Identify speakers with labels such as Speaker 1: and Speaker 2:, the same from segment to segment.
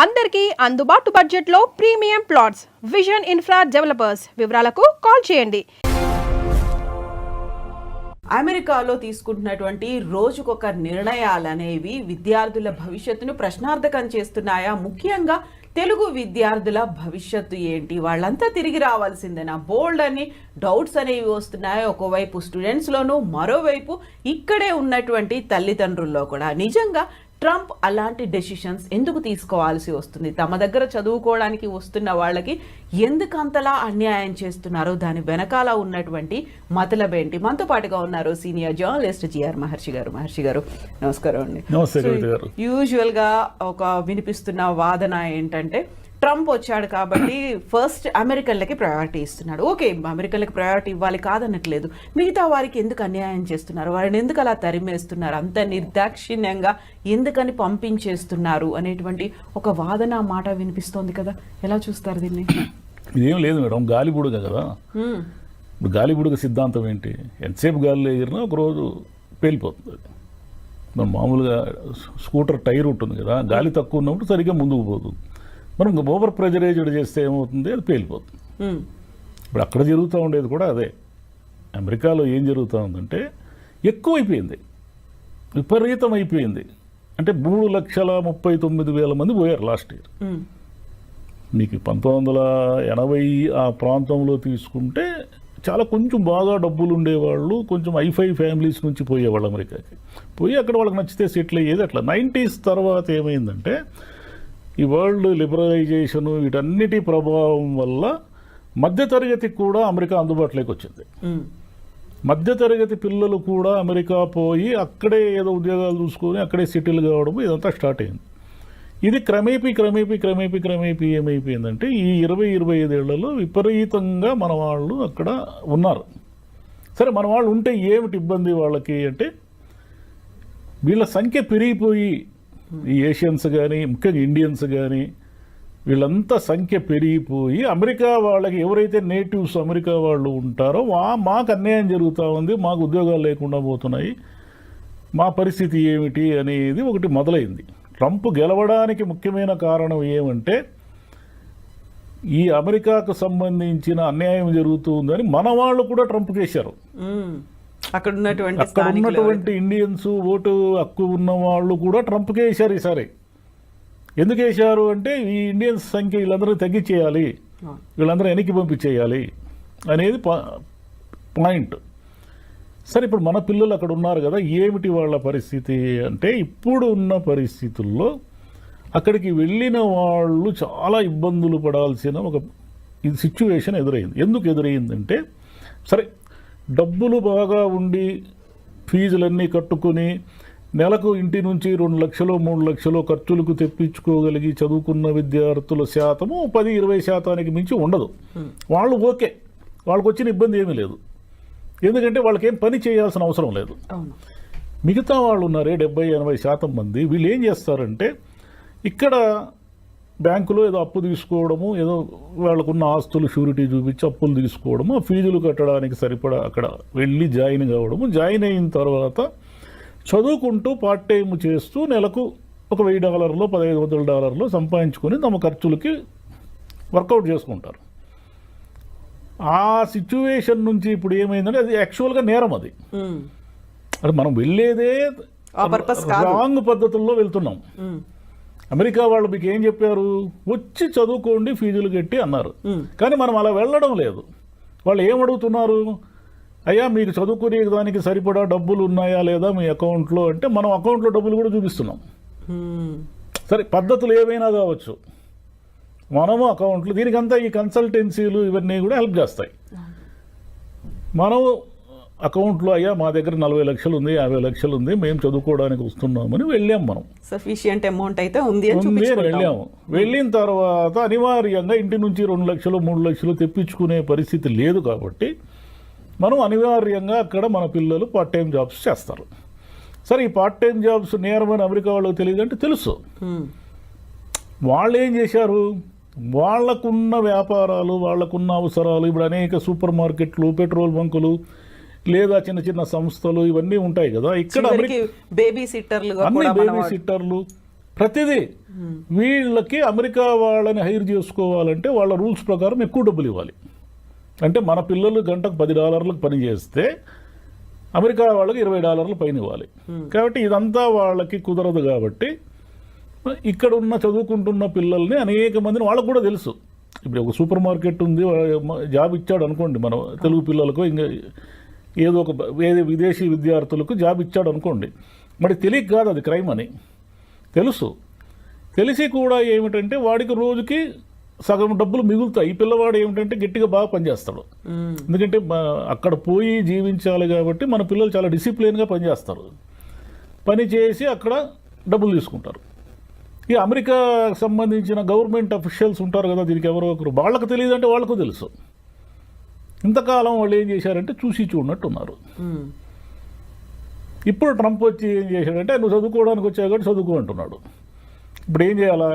Speaker 1: అందరికీ అందుబాటు బడ్జెట్లో premium plots vision infra developers. వివరాలకు కాల్ చేయండి.
Speaker 2: అమెరికాలో తీసుకుంటున్నటువంటి రోజుకొక నిర్ణయాలు అనేవి విద్యార్థుల భవిష్యత్తును ప్రశ్నార్థకం చేస్తున్నాయా? ముఖ్యంగా తెలుగు విద్యార్థుల భవిష్యత్తు ఏంటి? వాళ్ళంతా తిరిగి రావాల్సిందేనా? బోల్డ్ అని డౌట్స్ అనేవి వస్తున్నాయి. ఒకవైపు స్టూడెంట్స్లోనూ, మరోవైపు ఇక్కడే ఉన్నటువంటి తల్లిదండ్రుల్లో కూడా. నిజంగా ట్రంప్ అలాంటి డెసిషన్స్ ఎందుకు తీసుకోవాల్సి వస్తుంది? తమ దగ్గర చదువుకోవడానికి వస్తున్న వాళ్ళకి ఎందుకు అంతలా అన్యాయం చేస్తున్నారు? దాని వెనకాల ఉన్నటువంటి మతలబేంటి? మనతో పాటుగా ఉన్నారు సీనియర్ జర్నలిస్ట్ జిఆర్ మహర్షి గారు. నమస్కారం అండి. యూజువల్గా ఒక వినిపిస్తున్న వాదన ఏంటంటే, ట్రంప్ వచ్చాడు కాబట్టి ఫస్ట్ అమెరికన్లకి ప్రయారిటీ ఇస్తున్నాడు. ఓకే, అమెరికన్లకి ప్రయారిటీ ఇవ్వాలి, కాదనట్లేదు. మిగతా వారికి ఎందుకు అన్యాయం చేస్తున్నారు? వారిని ఎందుకు అలా తరిమేస్తున్నారు? అంత నిర్దాక్షిణ్యంగా ఎందుకని పంపించేస్తున్నారు అనేటువంటి ఒక వాదన మాట వినిపిస్తోంది కదా. ఎలా చూస్తారు దీన్ని?
Speaker 3: ఇదేం లేదు మేడం, గాలి బుడగ కదా. ఇప్పుడు గాలి బుడగ సిద్ధాంతం ఏంటి? ఎంతసేపు గాలిలో ఎగిరినా ఒకరోజు పేలిపోతుంది. అది మనం మామూలుగా స్కూటర్ టైర్ ఉంటుంది కదా, గాలి తక్కువ ఉన్నప్పుడు సరిగ్గా ముందుకు పోతుంది. మనం ఓవర్ ప్రెజరైజ్డ్ చేస్తే ఏమవుతుంది? అది పేలిపోతుంది. ఇప్పుడు అక్కడ జరుగుతూ ఉండేది కూడా అదే. అమెరికాలో ఏం జరుగుతూ ఉందంటే, ఎక్కువైపోయింది, విపరీతం అయిపోయింది. అంటే 3,39,000 మంది పోయారు లాస్ట్ ఇయర్. మీకు 1980 ఆ ప్రాంతంలో తీసుకుంటే చాలా కొంచెం బాగా డబ్బులు ఉండేవాళ్ళు, కొంచెం ఐఫై ఫ్యామిలీస్ నుంచి పోయేవాళ్ళు అమెరికాకి. పోయి అక్కడ వాళ్ళకి నచ్చితే సెటిల్ అయ్యేది. అట్లా 90s తర్వాత ఏమైందంటే, ఈ వరల్డ్ లిబరలైజేషను వీటన్నిటి ప్రభావం వల్ల మధ్యతరగతికి కూడా అమెరికా అందుబాటులోకి వచ్చింది. మధ్యతరగతి పిల్లలు కూడా అమెరికా పోయి అక్కడే ఏదో ఉద్యోగాలు చూసుకొని అక్కడే సెటిల్ కావడం ఇదంతా స్టార్ట్ అయింది. ఇది క్రమేపీ ఏమైపోయిందంటే, ఈ 20-25 ఏళ్లలో విపరీతంగా మన వాళ్ళు అక్కడ ఉన్నారు. సరే, మన వాళ్ళు ఉంటే ఏమిటి ఇబ్బంది వాళ్ళకి అంటే, వీళ్ళ సంఖ్య పెరిగిపోయి, ఈ ఏషియన్స్ కానీ ముఖ్యంగా ఇండియన్స్ కానీ వీళ్ళంతా సంఖ్య పెరిగిపోయి అమెరికా వాళ్ళకి ఎవరైతే నేటివ్స్ అమెరికా వాళ్ళు ఉంటారో మాకు అన్యాయం జరుగుతూ ఉంది, మాకు ఉద్యోగాలు లేకుండా పోతున్నాయి, మా పరిస్థితి ఏమిటి అనేది ఒకటి మొదలైంది. ట్రంప్ గెలవడానికి ముఖ్యమైన కారణం ఏమంటే, ఈ అమెరికాకు సంబంధించిన అన్యాయం జరుగుతుందని మన వాళ్ళు కూడా ట్రంప్ చేశారు.
Speaker 2: అక్కడ ఉన్నటువంటి
Speaker 3: ఇండియన్స్, ఓటు హక్కు ఉన్న వాళ్ళు కూడా ట్రంప్కే వేశారు ఈసారి. ఎందుకు వేశారు అంటే, ఈ ఇండియన్స్ సంఖ్య వీళ్ళందరూ తగ్గించేయాలి, వీళ్ళందరూ వెనక్కి పంపించేయాలి అనేది పాయింట్. సరే, ఇప్పుడు మన పిల్లలు అక్కడ ఉన్నారు కదా, ఏమిటి వాళ్ళ పరిస్థితి అంటే, ఇప్పుడు ఉన్న పరిస్థితుల్లో అక్కడికి వెళ్ళిన వాళ్ళు చాలా ఇబ్బందులు పడాల్సిన ఒక సిచ్యువేషన్ ఎదురైంది. ఎందుకు ఎదురైందంటే, సరే డబ్బులు బాగా ఉండి ఫీజులన్నీ కట్టుకుని నెలకు ఇంటి నుంచి 2 లక్షలు 3 లక్షలు ఖర్చులకు తెప్పించుకోగలిగి చదువుకున్న విద్యార్థుల శాతము 10-20% మించి ఉండదు. వాళ్ళు ఓకే, వాళ్ళకు వచ్చిన ఇబ్బంది ఏమీ లేదు, ఎందుకంటే వాళ్ళకేం పని చేయాల్సిన అవసరం లేదు. మిగతా వాళ్ళు ఉన్నారే 70-80% మంది, వీళ్ళు ఏం చేస్తారంటే, ఇక్కడ బ్యాంకులో ఏదో అప్పు తీసుకోవడము, ఏదో వాళ్ళకున్న ఆస్తులు షూరిటీ చూపించి అప్పులు తీసుకోవడము, ఫీజులు కట్టడానికి సరిపడా అక్కడ వెళ్ళి జాయిన్ కావడము, జాయిన్ అయిన తర్వాత చదువుకుంటూ పార్ట్ టైం చేస్తూ నెలకు ఒక $1,000 $1,500 సంపాదించుకొని తమ ఖర్చులకి వర్కౌట్ చేసుకుంటారు. ఆ సిచ్యువేషన్ నుంచి ఇప్పుడు ఏమైందంటే, అది యాక్చువల్గా నేరం. అది అంటే మనం వెళ్ళేదే రాంగ్ పద్ధతుల్లో వెళ్తున్నాం. అమెరికా వాళ్ళు మీకు ఏం చెప్పారు? వచ్చి చదువుకోండి, ఫీజులు కట్టి అన్నారు. కానీ మనం అలా వెళ్ళడం లేదు. వాళ్ళు ఏమడుగుతున్నారు? అయ్యా, మీకు చదువుకునే దానికి సరిపడా డబ్బులు ఉన్నాయా లేదా మీ అకౌంట్లో అంటే, మనం అకౌంట్లో డబ్బులు కూడా చూపిస్తున్నాం. సరే, పద్ధతులు ఏవైనా కావచ్చు, మనము అకౌంట్లు, దీనికంతా ఈ కన్సల్టెన్సీలు ఇవన్నీ కూడా హెల్ప్ చేస్తాయి. మనం అకౌంట్లో, అయ్యా మా దగ్గర 40 లక్షలు ఉంది, 50 లక్షలు ఉంది, మేము చదువుకోవడానికి వస్తున్నామని వెళ్ళాం. మనం
Speaker 2: సఫిషియంట్ అమౌంట్ అయితే ఉంది
Speaker 3: వెళ్ళాము. వెళ్ళిన తర్వాత అనివార్యంగా ఇంటి నుంచి 2 లక్షలు 3 లక్షలు తెప్పించుకునే పరిస్థితి లేదు కాబట్టి మనం అనివార్యంగా అక్కడ మన పిల్లలు పార్ట్ టైం జాబ్స్ చేస్తారు. సరే, ఈ పార్ట్ టైం జాబ్స్ నేరమని అమెరికా వాళ్ళకి తెలియదు అంటే తెలుసు. వాళ్ళు ఏం చేశారు? వాళ్లకున్న వ్యాపారాలు, వాళ్లకున్న అవసరాలు, ఇప్పుడు అనేక సూపర్ మార్కెట్లు, పెట్రోల్ బంకులు, లేదా చిన్న చిన్న సంస్థలు ఇవన్నీ ఉంటాయి కదా. ఇక్కడ
Speaker 2: బేబీ సిట్టర్లు,
Speaker 3: ప్రతిదీ. వీళ్ళకి అమెరికా వాళ్ళని హైర్ చేసుకోవాలంటే వాళ్ళ రూల్స్ ప్రకారం ఎక్కువ డబ్బులు ఇవ్వాలి. అంటే మన పిల్లలు గంటకు $10 పని చేస్తే అమెరికా వాళ్ళకి $20 పైన ఇవ్వాలి. కాబట్టి ఇదంతా వాళ్ళకి కుదరదు. కాబట్టి ఇక్కడ ఉన్న చదువుకుంటున్న పిల్లల్ని అనేక మందిని వాళ్ళకు కూడా తెలుసు. ఇప్పుడు ఒక సూపర్ మార్కెట్ ఉంది, జాబ్ ఇచ్చాడు అనుకోండి, మన తెలుగు పిల్లలకు ఇంకా ఏదో ఒక విదేశీ విద్యార్థులకు జాబ్ ఇచ్చాడు అనుకోండి, మరి తెలియక కాదు అది క్రైమ్ అని తెలుసు. తెలిసి కూడా ఏమిటంటే వాడికి రోజుకి సగం డబ్బులు మిగులుతాయి. ఈ పిల్లవాడు ఏమిటంటే గట్టిగా బాగా పనిచేస్తాడు. ఎందుకంటే అక్కడ పోయి జీవించాలి కాబట్టి మన పిల్లలు చాలా డిసిప్లిన్గా పనిచేస్తారు. పని చేసి అక్కడ డబ్బులు తీసుకుంటారు. ఈ అమెరికా సంబంధించిన గవర్నమెంట్ అఫీషియల్స్ ఉంటారు కదా, దీనికి ఎవరో ఒకరు, వాళ్ళకు తెలియదు అంటే వాళ్ళకు తెలుసు. ఇంతకాలం వాళ్ళు ఏం చేశారంటే చూసి చూడనట్టు ఉన్నారు. ఇప్పుడు ట్రంప్ వచ్చి ఏం చేశాడంటే నువ్వు చదువుకోవడానికి వచ్చావు కాబట్టి చదువుకో అంటున్నాడు. ఇప్పుడు ఏం చేయాలా?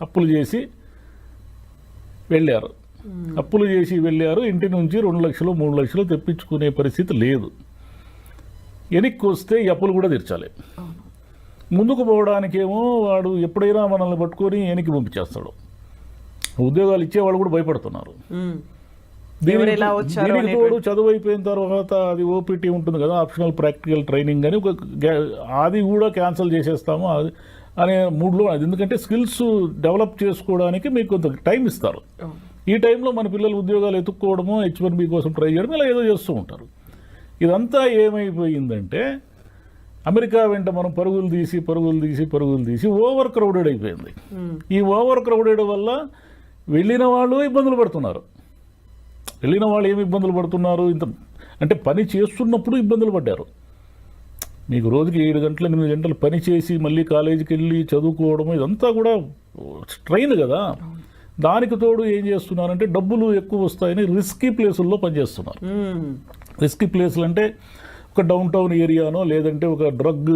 Speaker 3: అప్పులు చేసి వెళ్ళారు. అప్పులు చేసి వెళ్ళారు. ఇంటి నుంచి 2 లక్షలు 3 లక్షలు తెప్పించుకునే పరిస్థితి లేదు. వెనక్కి వస్తే ఈ అప్పులు కూడా తీర్చాలి. ముందుకు పోవడానికేమో వాడు ఎప్పుడైనా మనల్ని పట్టుకొని వెనక్కి పంపించేస్తాడు. ఉద్యోగాలు ఇచ్చేవాళ్ళు కూడా భయపడుతున్నారు. దీనికి తోడు చదువు అయిపోయిన తర్వాత అది ఓపీటీ ఉంటుంది కదా, ఆప్షనల్ ప్రాక్టికల్ ట్రైనింగ్ అని, అది కూడా క్యాన్సిల్ చేసేస్తాము అనే మూడ్లో. అది ఎందుకంటే స్కిల్స్ డెవలప్ చేసుకోవడానికి మీకు కొంత టైం ఇస్తారు. ఈ టైంలో మన పిల్లలు ఉద్యోగాలు ఎత్తుక్కోవడమో H1B కోసం ట్రై చేయడం ఇలా ఏదో చేస్తూ ఉంటారు. ఇదంతా ఏమైపోయిందంటే అమెరికా వెంట మనం పరుగులు తీసి ఓవర్ క్రౌడెడ్ అయిపోయింది. ఈ ఓవర్ క్రౌడెడ్ వల్ల వెళ్ళిన వాళ్ళు ఇబ్బందులు పడుతున్నారు. వెళ్ళిన వాళ్ళు ఏమి ఇబ్బందులు పడుతున్నారు? అంటే పని చేస్తున్నప్పుడు ఇబ్బందులు పడ్డారు. మీకు రోజుకి 7 గంటలు 8 గంటలు పని చేసి మళ్ళీ కాలేజీకి వెళ్ళి చదువుకోవడం ఇదంతా కూడా స్ట్రెయిన్ కదా. దానికి తోడు ఏం చేస్తున్నారంటే డబ్బులు ఎక్కువ వస్తాయని రిస్కీ ప్లేసుల్లో పనిచేస్తున్నారు. రిస్కీ ప్లేసులు అంటే ఒక డౌన్ టౌన్ ఏరియానో, లేదంటే ఒక డ్రగ్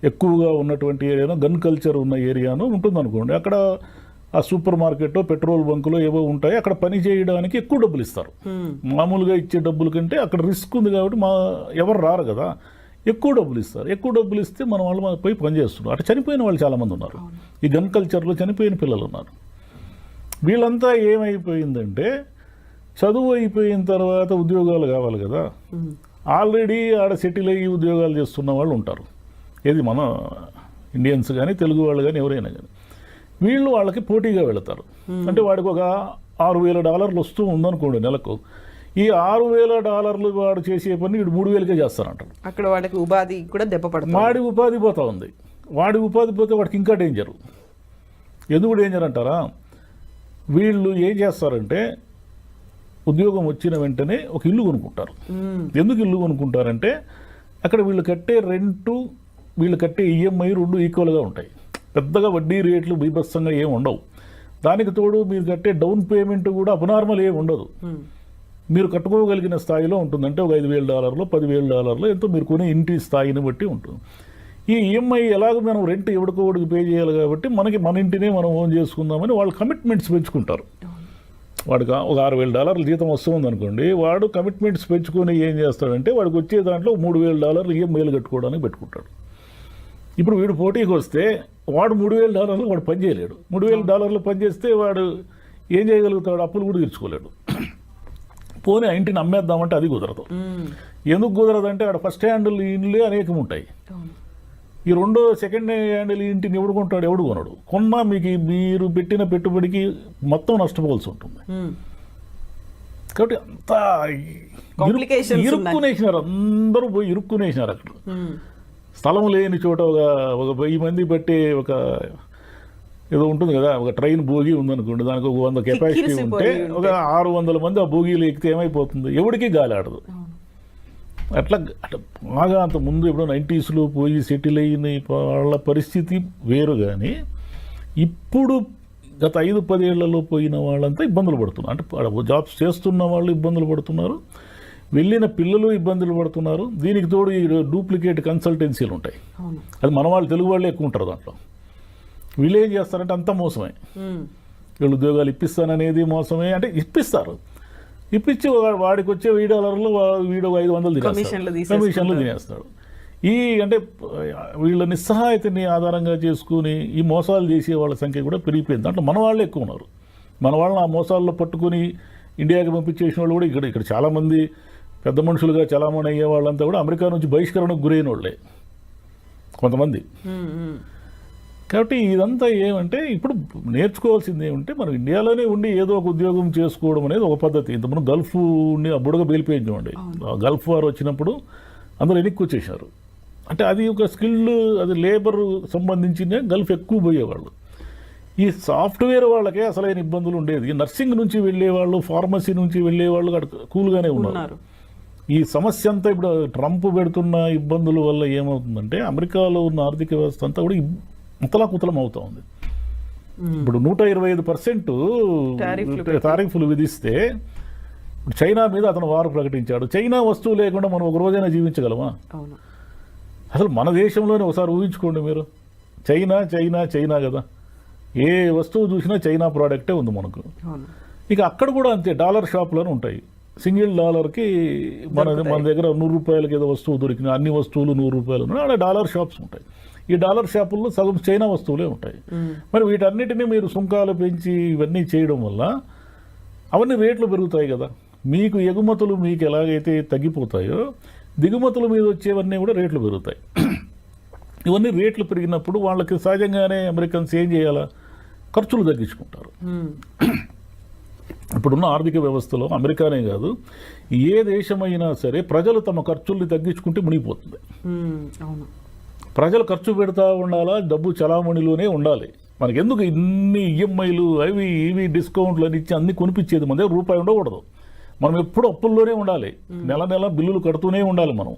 Speaker 3: ఎక్కువగా ఉన్నటువంటి ఏరియానో, గన్ కల్చర్ ఉన్న ఏరియానో ఉంటుందనుకోండి. అక్కడ ఆ సూపర్ మార్కెట్, పెట్రోల్ బంకులు ఏవో ఉంటాయి. అక్కడ పని చేయడానికి ఎక్కువ డబ్బులు ఇస్తారు. మామూలుగా ఇచ్చే డబ్బుల కంటే అక్కడ రిస్క్ ఉంది కాబట్టి ఎవరు రారు కదా, ఎక్కువ డబ్బులు ఇస్తారు. ఎక్కువ డబ్బులు ఇస్తే మన వాళ్ళు పోయి పని చేస్తున్నారు. అటు చనిపోయిన వాళ్ళు చాలామంది ఉన్నారు. ఈ గన్ కల్చర్లో చనిపోయిన పిల్లలు ఉన్నారు. వీళ్ళంతా ఏమైపోయిందంటే చదువు అయిపోయిన తర్వాత ఉద్యోగాలు కావాలి కదా, ఆల్రెడీ ఆడ సెటిల్ అయ్యి ఉద్యోగాలు చేస్తున్న వాళ్ళు ఉంటారు. ఏది మన ఇండియన్స్ కానీ తెలుగు వాళ్ళు కానీ ఎవరైనా కానీ వీళ్ళు వాళ్ళకి పోటీగా వెళతారు. అంటే వాడికి ఒక $6,000 వస్తూ ఉందనుకోండి నెలకు. ఈ $6,000 వాడు చేసే పని వీడు 3,000కే చేస్తానంటాడు.
Speaker 2: అక్కడ వాడికి ఉపాధి కూడా దెబ్బ పడుతుంది.
Speaker 3: వాడి ఉపాధి పోతా ఉంది. వాడి ఉపాధి పోతే వాడికి ఇంకా డేంజరు. ఎందుకు డేంజర్ అంటారా? వీళ్ళు ఏం చేస్తారంటే ఉద్యోగం వచ్చిన వెంటనే ఒక ఇల్లు కొనుక్కుంటారు. ఎందుకు ఇల్లు కొనుక్కుంటారంటే అక్కడ వీళ్ళు కట్టే రెంటు, వీళ్ళు కట్టే EMI 2 ఈక్వల్గా ఉంటాయి. పెద్దగా వడ్డీ రేట్లు బీభత్సంగా ఏమి ఉండవు. దానికి తోడు మీరు కట్టే డౌన్ పేమెంట్ కూడా అబ్నార్మల్ ఏమి ఉండదు. మీరు కట్టుకోగలిగిన స్థాయిలో ఉంటుంది. అంటే ఒక $5,000 $10,000 ఎంతో మీరు కొనే ఇంటి స్థాయిని బట్టి ఉంటుంది. ఈ EMI ఎలాగో మనం రెంట్ ఎవడికోడికి పే చేయాలి కాబట్టి మన ఇంటినే మనం ఓన్ చేసుకుందామని వాళ్ళు కమిట్మెంట్స్ పెంచుకుంటారు. వాడికి ఒక $6,000 జీతం వస్తుంది అనుకోండి, వాడు కమిట్మెంట్స్ పెంచుకొని ఏం చేస్తాడంటే వాడికి వచ్చే దాంట్లో $3,000 EMIలు కట్టుకోవడానికి పెట్టుకుంటాడు. ఇప్పుడు వీడు పోటీకి వస్తే వాడు $3,000 వాడు పని చేయలేడు. $3,000 పని చేస్తే వాడు ఏం చేయగలుగుతాడు? అప్పులు కూడా తీర్చుకోలేడు. పోనీ ఆ ఇంటిని అమ్మేద్దామంటే అది కుదరదు. ఎందుకు కుదరదంటే ఆడ ఫస్ట్ హ్యాండిల్ ఇండ్లే అనేకం ఉంటాయి. ఈ సెకండ్ హ్యాండిల్ ఇంటిని ఎవడు కొంటాడు? ఎవడు కొనడు. కొన్నా మీరు పెట్టిన పెట్టుబడికి మొత్తం నష్టపోవాల్సి ఉంటుంది. కాబట్టి అంతా ఇరుక్కునేసినారు. అందరూ పోయి ఇరుక్కునేసినారు. అక్కడ స్థలం లేని చోట ఒక 1000 మంది బట్టే ఒక ఏదో ఉంటుంది కదా, ఒక ట్రైన్ బోగి ఉందనుకోండి, దానికి ఒక 100 కెపాసిటీ ఉంటే ఒక 600 మంది ఆ బోగీలు ఎక్కితే ఏమైపోతుంది? ఎవరికి గాలి ఆడదు. అట్లా బాగా అంత ముందు ఎప్పుడో 90sలో పోయి సెటిల్ అయిన వాళ్ళ పరిస్థితి వేరు. కానీ ఇప్పుడు గత 5-10 ఏళ్లలో పోయిన వాళ్ళంతా ఇబ్బందులు పడుతున్నారు. అంటే జాబ్స్ చేస్తున్న వాళ్ళు ఇబ్బందులు పడుతున్నారు, వెళ్ళిన పిల్లలు ఇబ్బందులు పడుతున్నారు. దీనికి తోడు ఈ డూప్లికేట్ కన్సల్టెన్సీలు ఉంటాయి. అది మన వాళ్ళు తెలుగు వాళ్ళే ఎక్కువ ఉంటారు దాంట్లో. వీళ్ళు ఏం చేస్తారంటే అంతా మోసమే. వీళ్ళు ఉద్యోగాలు ఇప్పిస్తాననేది మోసమే. అంటే ఇప్పిస్తారు, ఇప్పించి వాడికి వచ్చే $1,000 వీడు 500 కమిషన్లు తినేస్తాడు. అంటే వీళ్ళ నిస్సహాయతని ఆధారంగా చేసుకుని ఈ మోసాలు చేసే వాళ్ళ సంఖ్య కూడా పెరిగిపోయింది. దాంట్లో మన వాళ్ళే ఎక్కువ ఉన్నారు. మన వాళ్ళని ఆ మోసాల్లో పట్టుకుని ఇండియాకి పంపించేసిన వాళ్ళు కూడా ఇక్కడ చాలామంది పెద్ద మనుషులుగా చలామణి అయ్యే వాళ్ళంతా కూడా అమెరికా నుంచి బహిష్కరణకు గురైన వాళ్ళే కొంతమంది. కాబట్టి ఇదంతా ఏమంటే ఇప్పుడు నేర్చుకోవాల్సింది ఏమంటే మనం ఇండియాలోనే ఉండి ఏదో ఒక ఉద్యోగం చేసుకోవడం అనేది ఒక పద్ధతి. ఇంతకుముందు గల్ఫ్ ఉండి ఆ బుడగ పేలిపోయింది చూడండి, గల్ఫ్ వారు వచ్చినప్పుడు అందరూ వెనక్కి వచ్చేసారు. అంటే అది ఒక స్కిల్డ్, అది లేబర్ సంబంధించిన గల్ఫ్ ఎక్కువ పోయేవాళ్ళు. ఈ సాఫ్ట్వేర్ వాళ్ళకే అసలైన ఇబ్బందులు ఉండేది. నర్సింగ్ నుంచి వెళ్ళేవాళ్ళు, ఫార్మసీ నుంచి వెళ్ళేవాళ్ళు కూల్గానే ఉన్నారు. ఈ సమస్య అంతా ఇప్పుడు ట్రంప్ పెడుతున్న ఇబ్బందుల వల్ల ఏమవుతుందంటే అమెరికాలో ఉన్న ఆర్థిక వ్యవస్థ అంతా కూడా ముతలాకుతలం అవుతా ఉంది. ఇప్పుడు 125% టారిఫ్లు విధిస్తే ఇప్పుడు చైనా మీద అతను వారు ప్రకటించాడు. చైనా వస్తువు లేకుండా మనం ఒక రోజైనా జీవించగలమా? అసలు మన దేశంలోనే ఒకసారి ఊహించుకోండి మీరు, చైనా చైనా చైనా కదా, ఏ వస్తువు చూసినా చైనా ప్రోడక్టే ఉంది మనకు. ఇక అక్కడ కూడా అంతే, డాలర్ షాపులను ఉంటాయి. సింగిల్ డాలర్కి మన దగ్గర 100 రూపాయలకి ఏదో వస్తువు దొరికిన అన్ని వస్తువులు 100 రూపాయలు ఉన్నాయి, అక్కడ డాలర్ షాప్స్ ఉంటాయి. ఈ డాలర్ షాపుల్లో సగం చైనా వస్తువులే ఉంటాయి. మరి వీటన్నిటినీ మీరు సుంకాలు పెంచి ఇవన్నీ చేయడం వల్ల అవన్నీ రేట్లు పెరుగుతాయి కదా. మీకు ఎగుమతులు మీకు ఎలాగైతే తగ్గిపోతాయో దిగుమతుల మీద వచ్చేవన్నీ కూడా రేట్లు పెరుగుతాయి. ఇవన్నీ రేట్లు పెరిగినప్పుడు వాళ్ళకి సహజంగానే అమెరికన్స్ ఏం చేయాలా, ఖర్చులు తగ్గించుకుంటారు. ఇప్పుడున్న ఆర్థిక వ్యవస్థలో అమెరికానే కాదు, ఏ దేశమైనా సరే ప్రజలు తమ ఖర్చుల్ని తగ్గించుకుంటే మునిగిపోతుంది. ప్రజలు ఖర్చు పెడతా ఉండాలా, డబ్బు చలామణిలోనే ఉండాలి. మనకి ఎందుకు ఇన్ని ఈఎంఐలు అవి ఇవి డిస్కౌంట్లు అని ఇచ్చి అన్ని కొనిపించేది? మన దగ్గర రూపాయి ఉండకూడదు. మనం ఎప్పుడు అప్పుల్లోనే ఉండాలి, నెల నెల బిల్లులు కడుతూనే ఉండాలి. మనం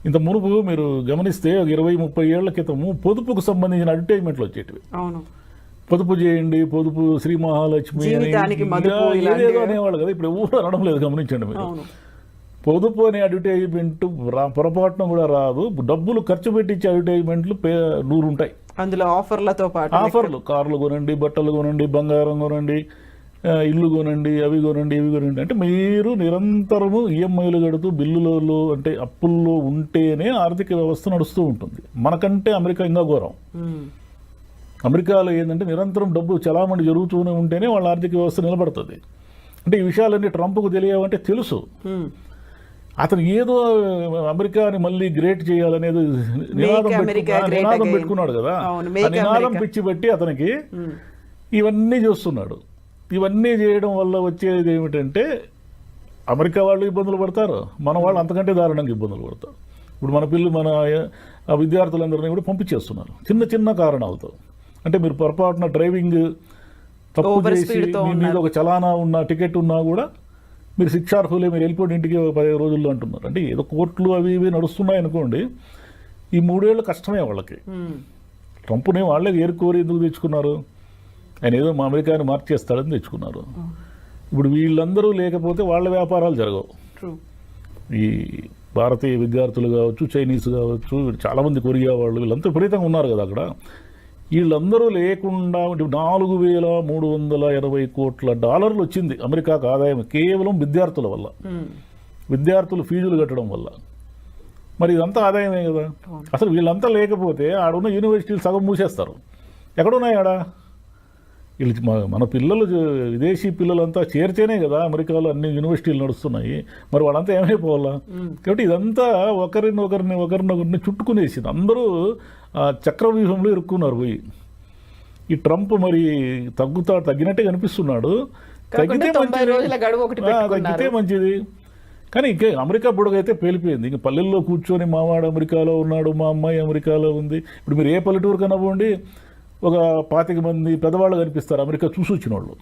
Speaker 3: ఇంత మునుపు మీరు గమనిస్తే 20-30 ఏళ్ల క్రితము పొదుపుకు సంబంధించిన అడ్వర్టైజ్మెంట్లు వచ్చేటివి. పొదుపు చేయండి, పొదుపు శ్రీ మహాలక్ష్మి ఏదేదో అనేవాళ్ళు కదా. ఇప్పుడు ఎవరు అనడం లేదు, గమనించండి మీరు. పొదుపు అనే అడ్వర్టైజ్మెంట్ పొరపాటున కూడా రాదు. డబ్బులు ఖర్చు పెట్టించే అడ్వర్టైజ్మెంట్లు 100 ఉంటాయి.
Speaker 2: అందులో ఆఫర్లతో పాటు
Speaker 3: ఆఫర్లు, కార్లు కొనండి, బట్టలు కొనండి, బంగారం కొనండి, ఇల్లు కొనండి, అవి కొనండి, ఇవి కొనండి. అంటే మీరు నిరంతరము ఈఎంఐలు కడుతూ బిల్లులలో అంటే అప్పుల్లో ఉంటేనే ఆర్థిక వ్యవస్థ నడుస్తూ ఉంటుంది. మనకంటే అమెరికా ఇంకా ఘోరం. అమెరికాలో ఏంటంటే నిరంతరం డబ్బు చలామణి జరుగుతూనే ఉంటేనే వాళ్ళ ఆర్థిక వ్యవస్థ నిలబడుతుంది. అంటే ఈ విషయాలన్నీ ట్రంప్కు తెలియవంటే తెలుసు. అతను ఏదో అమెరికాని మళ్ళీ గ్రేట్ చేయాలనేది నినాదం పెట్టుకున్నాడు కదా. ఆ నినాదం పిచ్చి పెట్టి అతనికి ఇవన్నీ చేస్తున్నాడు. ఇవన్నీ చేయడం వల్ల వచ్చేది ఏమిటంటే అమెరికా వాళ్ళు ఇబ్బందులు పడతారు, మన వాళ్ళు అంతకంటే దారుణంగా ఇబ్బందులు పడతారు. ఇప్పుడు మన విద్యార్థులందరినీ కూడా పంపించేస్తున్నారు చిన్న చిన్న కారణాలతో. అంటే మీరు పొరపాటున డ్రైవింగ్ తప్పు చేసి మీ మీద ఒక చలానా ఉన్న టికెట్ ఉన్నా కూడా మీరు శిక్షార్హులే, మీరు వెళ్ళిపోయిన ఇంటికి 15 రోజుల్లో అంటున్నారు. అంటే ఏదో కోర్టులు అవి ఇవి నడుస్తున్నాయి అనుకోండి. ఈ 3 ఏళ్ళు కష్టమే వాళ్ళకి. ట్రంప్ని వాళ్ళే ఏరుకోరి ఎందుకు తెచ్చుకున్నారు? ఆయన ఏదో మా అమెరికాని మార్చేస్తాడని తెచ్చుకున్నారు. ఇప్పుడు వీళ్ళందరూ లేకపోతే వాళ్ళ వ్యాపారాలు జరగవు. ఈ భారతీయ విద్యార్థులు కావచ్చు, చైనీస్ కావచ్చు, చాలామంది కొరియా వాళ్ళు, వీళ్ళంతా విపరీతంగా ఉన్నారు కదా అక్కడ. వీళ్ళందరూ లేకుండా $4,380 కోట్ల వచ్చింది అమెరికాకు ఆదాయం కేవలం విద్యార్థుల వల్ల, విద్యార్థులు ఫీజులు కట్టడం వల్ల. మరి ఇదంతా ఆదాయమే కదా. అసలు వీళ్ళంతా లేకపోతే ఆడున్న యూనివర్సిటీలు సగం మూసేస్తారు. ఎక్కడున్నాయి ఆడ? వీళ్ళు మన పిల్లలు, విదేశీ పిల్లలంతా చేరితేనే కదా అమెరికాలో అన్ని యూనివర్సిటీలు నడుస్తున్నాయి. మరి వాళ్ళంతా ఏమైపోవాలా? కాబట్టి ఇదంతా ఒకరినొకరిని చుట్టుకునేసింది. అందరూ చక్రవ్యూహంలో ఇరుక్కున్నారు పోయి. ఈ ట్రంప్ మరి తగ్గినట్టే కనిపిస్తున్నాడు. తగ్గితే మంచిది. కానీ ఇంకే అమెరికా బుడగైతే పేలిపోయింది. ఇంక పల్లెల్లో కూర్చొని మావాడు అమెరికాలో ఉన్నాడు, మా అమ్మాయి అమెరికాలో ఉంది. ఇప్పుడు మీరు ఏ పల్లెటూరు కనవ్వండి, ఒక 25 మంది పెద్దవాళ్ళు కనిపిస్తారు అమెరికా చూసి వచ్చిన వాళ్ళు.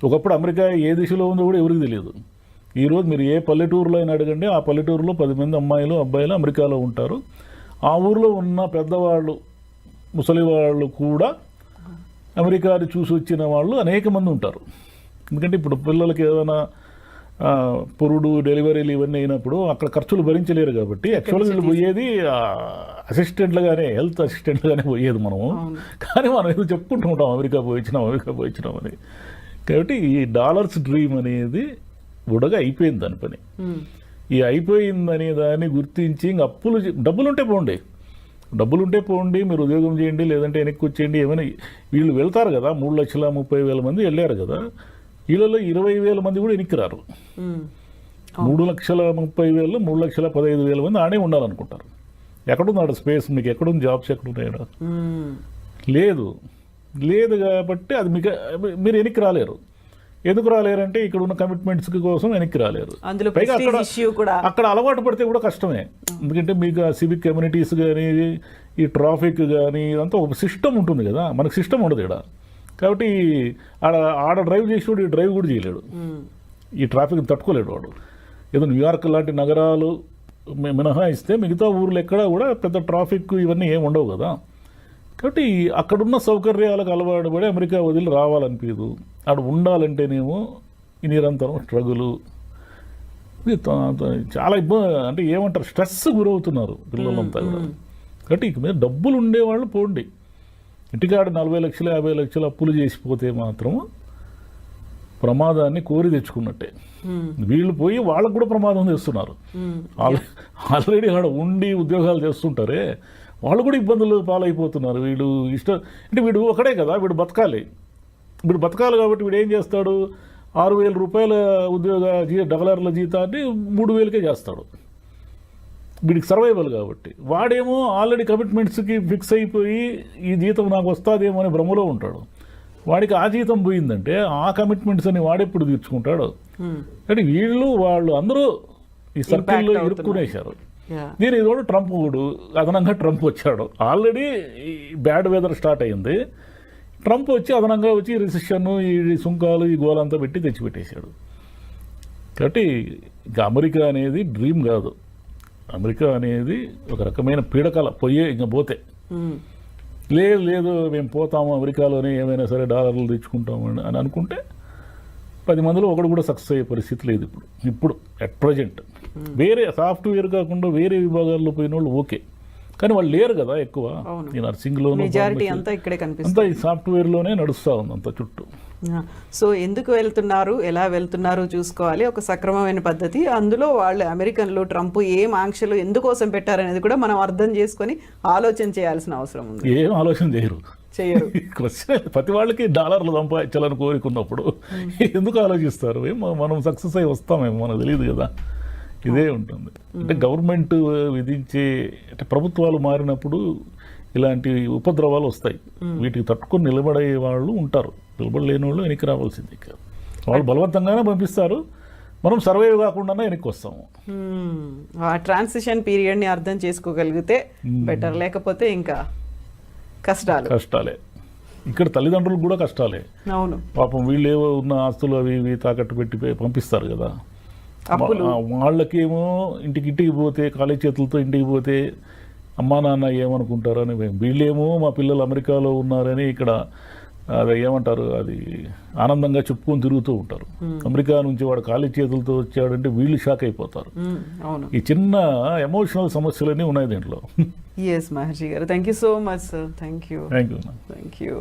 Speaker 3: ఒకప్పుడు అమెరికా ఏ దిశలో ఉందో కూడా ఎవరికి తెలియదు. ఈరోజు మీరు ఏ పల్లెటూరులో అయినా అడగండి, ఆ పల్లెటూరులో 10 మంది అమ్మాయిలు అబ్బాయిలు అమెరికాలో ఉంటారు. ఆ ఊరిలో ఉన్న పెద్దవాళ్ళు, ముసలి వాళ్ళు కూడా అమెరికాని చూసి వచ్చిన వాళ్ళు అనేక మంది ఉంటారు. ఎందుకంటే ఇప్పుడు పిల్లలకి ఏదైనా పురుడు, డెలివరీలు ఇవన్నీ అయినప్పుడు అక్కడ ఖర్చులు భరించలేరు కాబట్టి యాక్చువల్గా వీళ్ళు పోయేది అసిస్టెంట్లుగానే, హెల్త్ అసిస్టెంట్లుగానే పోయేది మనము. కానీ మనం ఏదో చెప్పుకుంటూ ఉంటాం అమెరికా పోయించినాం అని. కాబట్టి ఈ డాలర్స్ డ్రీమ్ అనేది బుడగా అయిపోయింది దాని పని. ఈ అయిపోయిందని దాన్ని గుర్తించి ఇంక డబ్బులుంటే పోండి, మీరు ఉద్యోగం చేయండి, లేదంటే వెనక్కి వచ్చేయండి, ఏమైనా వీళ్ళు వెళ్తారు కదా, 3,30,000 మంది వెళ్ళారు కదా, వీళ్ళలో 20,000 మంది కూడా వెనక్కి రారు. 3,30,000, 3,15,000 మంది ఆడే ఉండాలనుకుంటారు. ఎక్కడున్నాడు స్పేస్, మీకు ఎక్కడుంది జాబ్స్, ఎక్కడున్నాయో లేదు కాబట్టి అది మీరు వెనక్కి రాలేరు. ఎందుకు రాలేరంటే ఇక్కడ ఉన్న కమిట్మెంట్స్ కోసం వెనక్కి రాలేరు. పైగా అక్కడ అలవాటు పడితే కూడా కష్టమే. ఎందుకంటే మీకు ఆ సివిక్ కమ్యూనిటీస్ కానీ, ఈ ట్రాఫిక్ కానీ, ఇదంతా ఒక సిస్టమ్ ఉంటుంది కదా, మనకు సిస్టమ్ ఉండదు ఇక్కడ. కాబట్టి ఆడ డ్రైవ్ చేసేవాడు ఈ డ్రైవ్ కూడా చేయలేడు, ఈ ట్రాఫిక్ తట్టుకోలేడు వాడు. ఏదో న్యూయార్క్ లాంటి నగరాలు మినహాయిస్తే మిగతా ఊర్లు ఎక్కడా కూడా పెద్ద ట్రాఫిక్ ఇవన్నీ ఏమి ఉండవు కదా. కాబట్టి అక్కడున్న సౌకర్యాలకు అలవాటు పడి అమెరికా వదిలి రావాలనిపించదు. అక్కడ ఉండాలంటేనేమో ఈ నిరంతరం స్ట్రగులు, చాలా ఇబ్బంది, అంటే ఏమంటారు, స్ట్రెస్ గురవుతున్నారు పిల్లలంతా కూడా. కాబట్టి ఇక మీద డబ్బులు ఉండేవాళ్ళు పోండి. ఇంటికాడ 40 లక్షలు 50 లక్షలు అప్పులు చేసిపోతే మాత్రం ప్రమాదాన్ని కోరి తెచ్చుకున్నట్టే. వీళ్ళు పోయి వాళ్ళకు కూడా ప్రమాదం చేస్తున్నారు. ఆల్రెడీ ఆడ ఉండి ఉద్యోగాలు చేస్తుంటారే వాళ్ళు కూడా ఇబ్బందులు పాలైపోతున్నారు. వీడు అంటే వీడు ఒకడే కదా, వీడు బతకాలి కాబట్టి వీడు ఏం చేస్తాడు, 6,000 రూపాయల డాలర్ల జీతాన్ని 3,000కే చేస్తాడు. వీడికి సర్వైవల్ కాబట్టి. వాడేమో ఆల్రెడీ కమిట్మెంట్స్కి ఫిక్స్ అయిపోయి ఈ జీతం నాకు వస్తుందేమో అనే భ్రమలో ఉంటాడు. వాడికి ఆ జీతం పోయిందంటే ఆ కమిట్మెంట్స్ అని వాడెప్పుడు తీర్చుకుంటాడు. అంటే వాళ్ళు అందరూ ఈ సర్కిల్లో ఇరుక్కునేశారు. దీని ఇది కూడా అదనంగా ట్రంప్ వచ్చాడు. ఆల్రెడీ బ్యాడ్ వెదర్ స్టార్ట్ అయింది, ట్రంప్ వచ్చి అదనంగా వచ్చి రిసెషన్, ఈ సుంకాలు, ఈ గోలంతా పెట్టి తెచ్చిపెట్టేశాడు. కాబట్టి ఇంకా అమెరికా అనేది డ్రీమ్ కాదు, అమెరికా అనేది ఒక రకమైన పీడకల. ఇంకా పోతే లేదు మేము పోతాము అమెరికాలోనే, ఏమైనా సరే డాలర్లు తెచ్చుకుంటాము అని అనుకుంటే 10 మందిలో ఒకడు కూడా సక్సెస్ అయ్యే పరిస్థితి లేదు ఇప్పుడు అట్ ప్రజెంట్. వేరే సాఫ్ట్వేర్ కాకుండా వేరే విభాగాల్లో పోయిన వాళ్ళు ఓకే, కానీ వాళ్ళు లేరు కదా ఎక్కువ. ఈ నర్సింగ్లోనూ అంతా ఈ సాఫ్ట్వేర్లోనే నడుస్తూ ఉంది అంత చుట్టూ.
Speaker 2: సో ఎందుకు వెళ్తున్నారు, ఎలా వెళ్తున్నారు చూసుకోవాలి, ఒక సక్రమమైన పద్ధతి. అందులో వాళ్ళు అమెరికన్లు ట్రంప్ ఏం ఆంక్షలు ఎందుకోసం పెట్టారనేది కూడా మనం అర్థం చేసుకొని ఆలోచన చేయాల్సిన అవసరం ఉంది.
Speaker 3: ఏం ఆలోచన చేయరు. ప్రతి వాళ్ళకి డాలర్లు సంపాదించాలని కోరుకున్నప్పుడు ఎందుకు ఆలోచిస్తారు? మనం సక్సెస్ అయ్యి వస్తామేమో మనకు తెలియదు కదా. ఇదే ఉంటుంది. అంటే గవర్నమెంట్ విధించే, అంటే ప్రభుత్వాలు మారినప్పుడు ఇలాంటి ఉపద్రవాలు వస్తాయి. వీటికి తట్టుకొని నిలబడే వాళ్ళు ఉంటారు, నిలబడలేని వాళ్ళు వెనక్కి రావాల్సింది. వాళ్ళు బలవంతంగానే పంపిస్తారు, మనం సర్వైవ్ కాకుండా వెనక్కి వస్తాము.
Speaker 2: ఆ ట్రాన్సిషన్ పీరియడ్ని అర్థం చేసుకోగలిగితే బెటర్, లేకపోతే ఇంకా కష్టాలే.
Speaker 3: ఇక్కడ తల్లిదండ్రులకు కూడా కష్టాలే.
Speaker 2: అవును,
Speaker 3: పాపం వీళ్ళు ఏవో ఉన్న ఆస్తులు అవి ఇవి తాకట్టు పెట్టి పంపిస్తారు కదా. వాళ్ళకేమో ఇంటికి పోతే ఖాళీ చేతులతో ఇంటికి పోతే అమ్మా నాన్న ఏమనుకుంటారని, వీళ్ళేమో మా పిల్లలు అమెరికాలో ఉన్నారని ఇక్కడ అది ఏమంటారు, అది ఆనందంగా చెప్పుకొని తిరుగుతూ ఉంటారు. అమెరికా నుంచి వాడు ఖాళీ చేతులతో వచ్చాడంటే వీళ్ళు షాక్ అయిపోతారు. ఈ చిన్న ఎమోషనల్ సమస్యలన్నీ ఉన్నాయి దీంట్లో.
Speaker 2: ఎస్ మహర్షి గారు, thank you so much sir. Thank you.